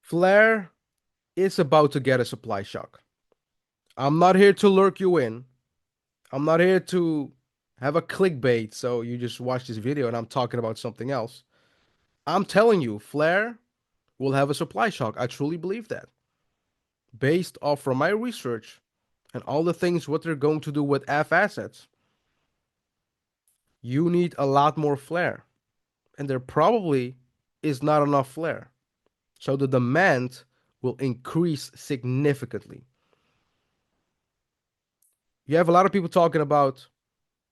FLR is about to get a supply shock. I'm not here to lurk you in. I'm not here to have a clickbait so you just watch this video and I'm talking about something else. I'm telling you, FLR will have a supply shock. I truly believe that. Based off from my research and all the things what they're going to do with FAssets, you need a lot more FLR. And there probably is not enough FLR. So the demand will increase significantly. You have a lot of people talking about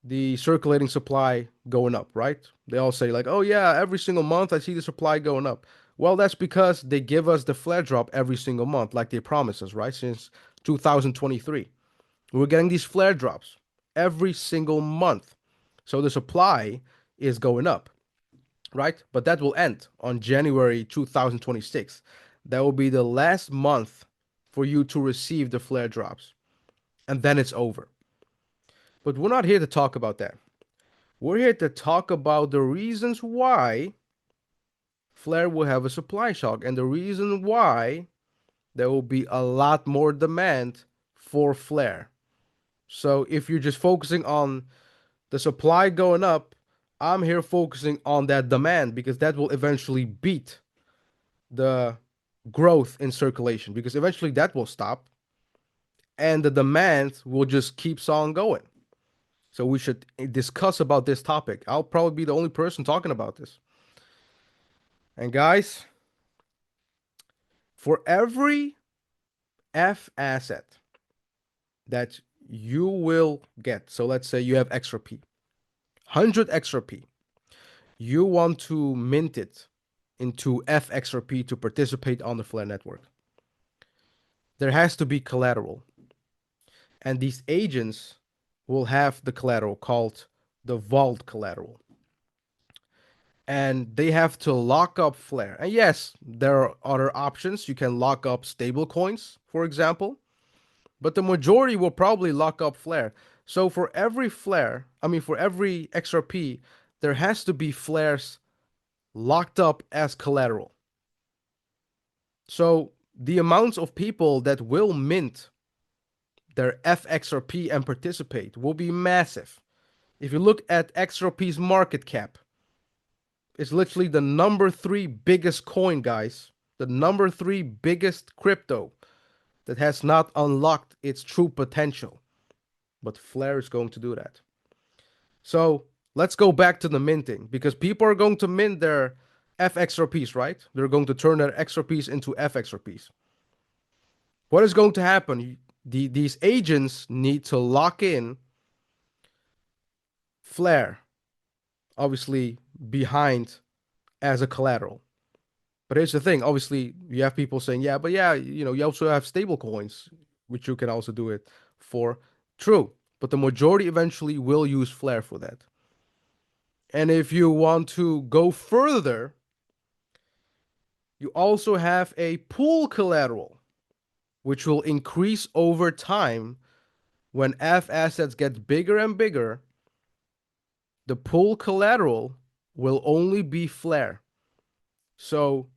the circulating supply going up, right? They all say like, "Oh yeah, every single month I see the supply going up." Well, that's because they give us the flare drop every single month, like they promised us, right? Since 2023, we're getting these flare drops every single month, so the supply is going up, right? But that will end on January 2026. That will be the last month for you to receive the flare drops, and then it's over. But we're not here to talk about that. We're here to talk about the reasons why Flare will have a supply shock and the reason why there will be a lot more demand for Flare. So if you're just focusing on the supply going up, I'm here focusing on that demand because that will eventually beat the growth in circulation because eventually that will stop and the demand will just keeps on going. So we should discuss about this topic. I'll probably be the only person talking about this. And guys, for every F asset that you will get, so let's say you have XRP, 100 XRP, you want to mint it into FXRP to participate on the Flare network. There has to be collateral. And these agents will have the collateral called the vault collateral. And they have to lock up Flare. And yes, there are other options. You can lock up stable coins, for example, but the majority will probably lock up Flare. So for every Flare, for every XRP, there has to be Flares locked up as collateral. So the amounts of people that will mint their FXRP and participate will be massive. If you look at XRP's market cap, it's literally the number 3 biggest coin, guys. The number 3 biggest crypto that has not unlocked its true potential. But Flare is going to do that. So let's go back to the minting because people are going to mint their FXRPs, right? They're going to turn their XRPs into FXRPs. What is going to happen? These agents need to lock in Flare, obviously behind as a collateral. But here's the thing. Obviously, you have people saying, yeah, but yeah, you also have stable coins, which you can also do it for. True. But the majority eventually will use Flare for that. And if you want to go further, you also have a pool collateral, which will increase over time when FAssets get bigger and bigger. The pool collateral will only be Flare. So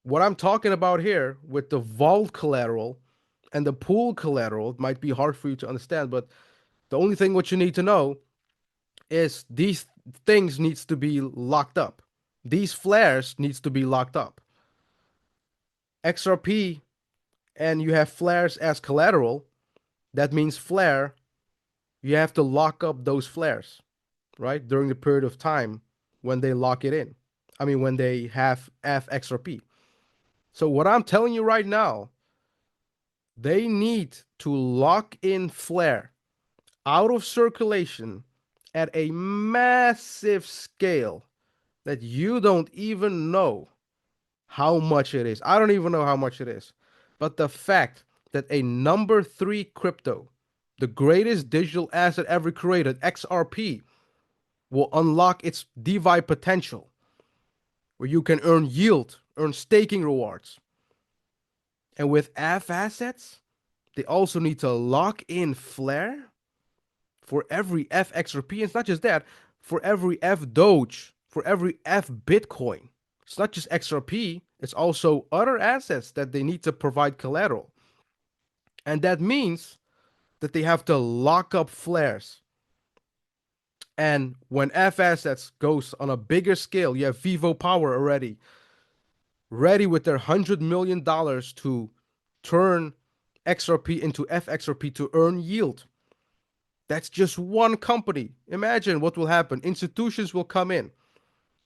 what I'm talking about here with the vault collateral and the pool collateral might be hard for you to understand, but the only thing what you need to know is these things needs to be locked up. These flares needs to be locked up. XRP and you have flares as collateral, that means Flare, you have to lock up those flares, right? During the period of time when they lock it in. When they have FXRP. So what I'm telling you right now, they need to lock in Flare out of circulation at a massive scale that you don't even know how much it is. I don't even know how much it is. But the fact that a number 3 crypto, the greatest digital asset ever created, XRP, will unlock its DeFi potential, where you can earn yield, earn staking rewards. And with FAssets, they also need to lock in Flare for every FXRP. It's not just that, for every F Doge, for every F Bitcoin. It's not just XRP, it's also other assets that they need to provide collateral. And that means that they have to lock up flares. And when FAssets goes on a bigger scale, you have Vivo Power already ready with their $100 million to turn XRP into FXRP to earn yield. That's just one company. Imagine what will happen. Institutions will come in.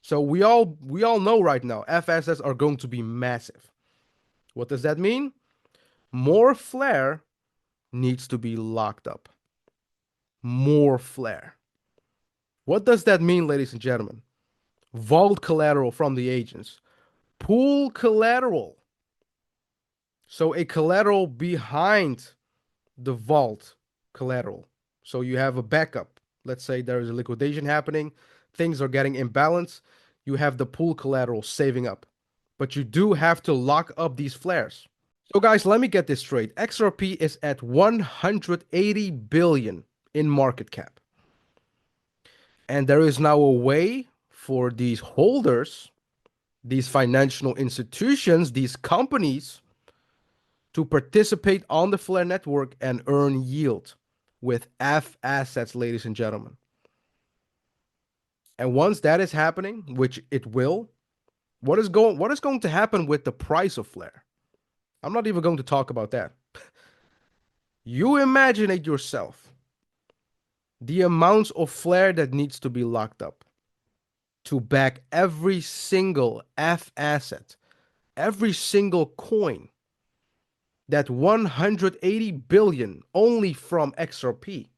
So we all know right now FSS are going to be massive. What does that mean? More flare needs to be locked up. More flare. What does that mean, ladies and gentlemen? Vault collateral from the agents. Pool collateral. So a collateral behind the vault collateral. So you have a backup. Let's say there is a liquidation happening, things are getting imbalanced. You have the pool collateral saving up, but you do have to lock up these flares. So guys, let me get this straight. XRP is at 180 billion in market cap. And there is now a way for these holders, these financial institutions, these companies to participate on the Flare network and earn yield with FAssets, ladies and gentlemen. And once that is happening, which it will, what is going to happen with the price of Flare? I'm not even going to talk about that. You imagine it yourself. The amounts of Flare that needs to be locked up to back every single FAsset, every single coin. That 180 billion only from XRP,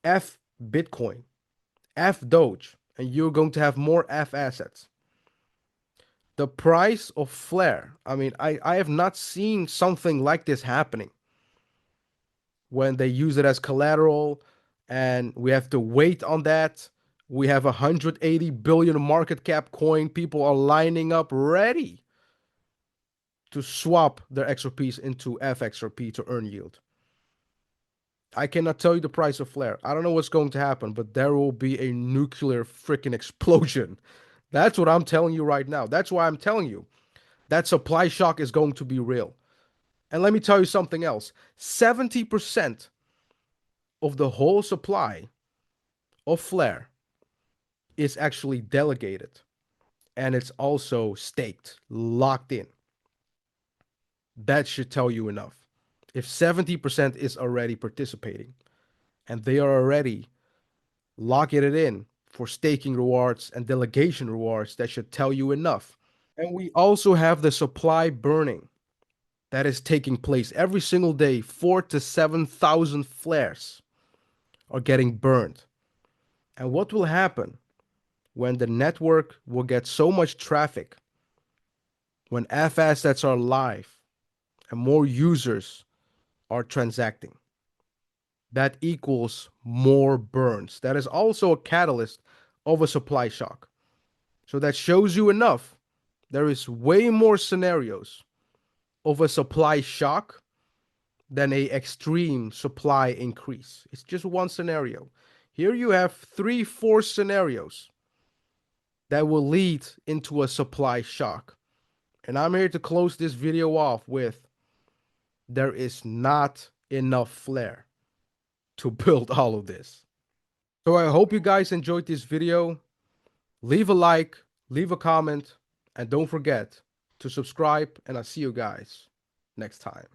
F Bitcoin, F Doge, and you're going to have more FAssets. The price of Flare, I mean, I have not seen something like this happening when they use it as collateral and we have to wait on that. We have 180 billion market cap coin. People are lining up ready to swap their XRPs into FXRP to earn yield. I cannot tell you the price of Flare. I don't know what's going to happen, but there will be a nuclear freaking explosion. That's what I'm telling you right now. That's why I'm telling you that supply shock is going to be real. And let me tell you something else. 70% of the whole supply of Flare is actually delegated. And it's also staked, locked in. That should tell you enough. If 70% is already participating and they are already locking it in for staking rewards and delegation rewards, that should tell you enough. And we also have the supply burning that is taking place every single day. 4 to 7,000 flares are getting burned. And what will happen when the network will get so much traffic, when FAssets are live and more users are transacting? That equals more burns. That is also a catalyst of a supply shock. So that shows you enough. There is way more scenarios of a supply shock than a extreme supply increase. It's just one scenario. Here you have 3, 4 scenarios that will lead into a supply shock. And I'm here to close this video off with there is not enough Flare to build all of this. So I hope you guys enjoyed this video. Leave a like, leave a comment, and don't forget to subscribe, and I'll see you guys next time.